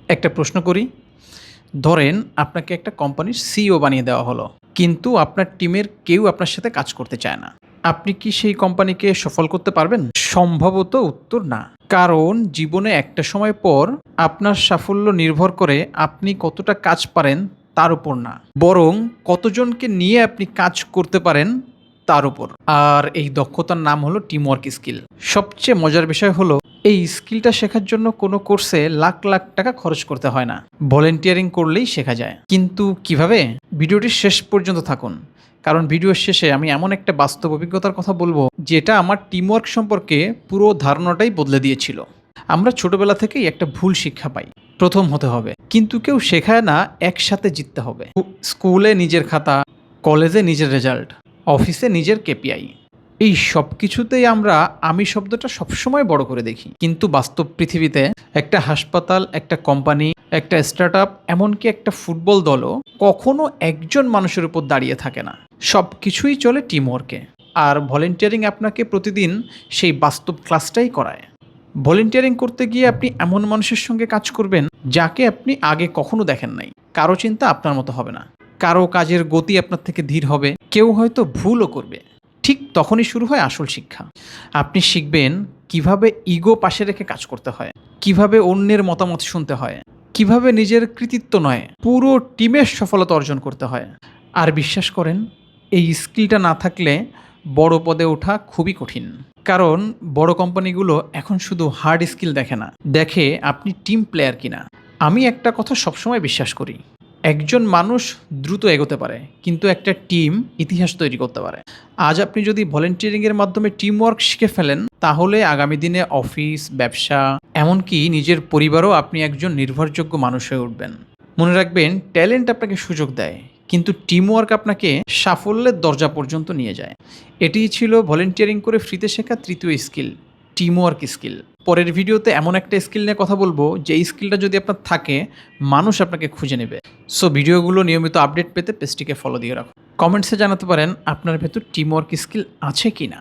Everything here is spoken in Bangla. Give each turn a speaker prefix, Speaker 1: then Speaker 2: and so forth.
Speaker 1: একটা প্রশ্ন করি। ধরেন আপনাকে একটা কোম্পানির সিইও বানিয়ে দেওয়া হলো। কিন্তু আপনার টিমের কেউ আপনার সাথে কাজ করতে চায় না। আপনি কি সেই কোম্পানিকে সফল করতে পারবেন? সম্ভবত উত্তর না। কারণ জীবনে একটা সময় পর আপনার সাফল্য নির্ভর করে আপনি কতটা কাজ পারেন তার উপর না। বরং কতজনকে নিয়ে আপনি কাজ করতে পারেন তার উপর। আর এই দক্ষতার নাম হলো টিমওয়ার্ক স্কিল। সবচেয়ে মজার বিষয় হলো এই স্কিলটা শেখার জন্য কোনো কোর্সে লাখ লাখ টাকা খরচ করতে হয় না। ভলেন্টিয়ারিং করলেই শেখা যায়। কিন্তু কিভাবে? ভিডিওটির শেষ পর্যন্ত থাকুন। কারণ ভিডিওর শেষে আমি এমন একটা বাস্তব অভিজ্ঞতার কথা বলবো যেটা আমার টিমওয়ার্ক সম্পর্কে পুরো ধারণাটাই বদলে দিয়েছিল। আমরা ছোটবেলা থেকেই একটা ভুল শিক্ষা পাই। প্রথম হতে হবে। কিন্তু কেউ শেখায় না একসাথে জিততে হবে। স্কুলে নিজের খাতা, কলেজে নিজের রেজাল্ট, অফিসে নিজের কেপিআই। এই সব কিছুতেই আমরা আমি শব্দটা সবসময় বড় করে দেখি। কিন্তু বাস্তব পৃথিবীতে একটা হাসপাতাল, একটা কোম্পানি, একটা স্টার্টআপ, এমনকি একটা ফুটবল দলও কখনো একজন মানুষের উপর দাঁড়িয়ে থাকে না। সব কিছুই চলে টিমওয়ার্কে। আর ভলেন্টিয়ারিং আপনাকে প্রতিদিন সেই বাস্তব ক্লাসটাই করায়। ভলেন্টিয়ারিং করতে গিয়ে আপনি এমন মানুষের সঙ্গে কাজ করবেন যাকে আপনি আগে কখনো দেখেন নাই। কারো চিন্তা আপনার মতো হবে না, কারো কাজের গতি আপনার থেকে ধীর হবে, কেউ হয়তো ভুলও করবে। ঠিক তখনই শুরু হয় আসল শিক্ষা। আপনি শিখবেন কিভাবে ইগো পাশে রেখে কাজ করতে হয়, কিভাবে অন্যের মতামত শুনতে হয়, কিভাবে নিজের কৃতিত্ব নয় পুরো টিমের সফলতা অর্জন করতে হয়। আর বিশ্বাস করেন, এই স্কিলটা না থাকলে বড় পদে ওঠা খুবই কঠিন। কারণ বড় কোম্পানিগুলো এখন শুধু হার্ড স্কিল দেখে না, দেখে আপনি টিম প্লেয়ার কিনা। আমি একটা কথা সবসময় বিশ্বাস করি, একজন মানুষ দ্রুত এগোতে পারে, কিন্তু একটা টিম ইতিহাস তৈরি করতে পারে। আজ আপনি যদি ভলেন্টিয়ারিংয়ের মাধ্যমে টিম ওয়ার্ক শিখে ফেলেন, তাহলে আগামী দিনে অফিস, ব্যবসা, এমনকি নিজের পরিবারও আপনি একজন নির্ভরযোগ্য মানুষ হয়ে উঠবেন। মনে রাখবেন, ট্যালেন্ট আপনাকে সুযোগ দেয়, কিন্তু টিম ওয়ার্ক আপনাকে সাফল্যের দরজা পর্যন্ত নিয়ে যায়। এটিই ছিল ভলেন্টিয়ারিং করে ফ্রিতে শেখা তৃতীয় স্কিল, টিম ওয়ার্ক স্কিল। পরের ভিডিওতে এমন একটা স্কিল নিয়ে কথা বলবো যে এই স্কিলটা যদি আপনার থাকে, মানুষ আপনাকে খুঁজে নেবে। সো ভিডিওগুলো নিয়মিত আপডেট পেতে পেজটিকে ফলো দিয়ে রাখুন। কমেন্টসে জানাতে পারেন আপনার ভেতর টিম ওয়ার্ক স্কিল আছে কি না।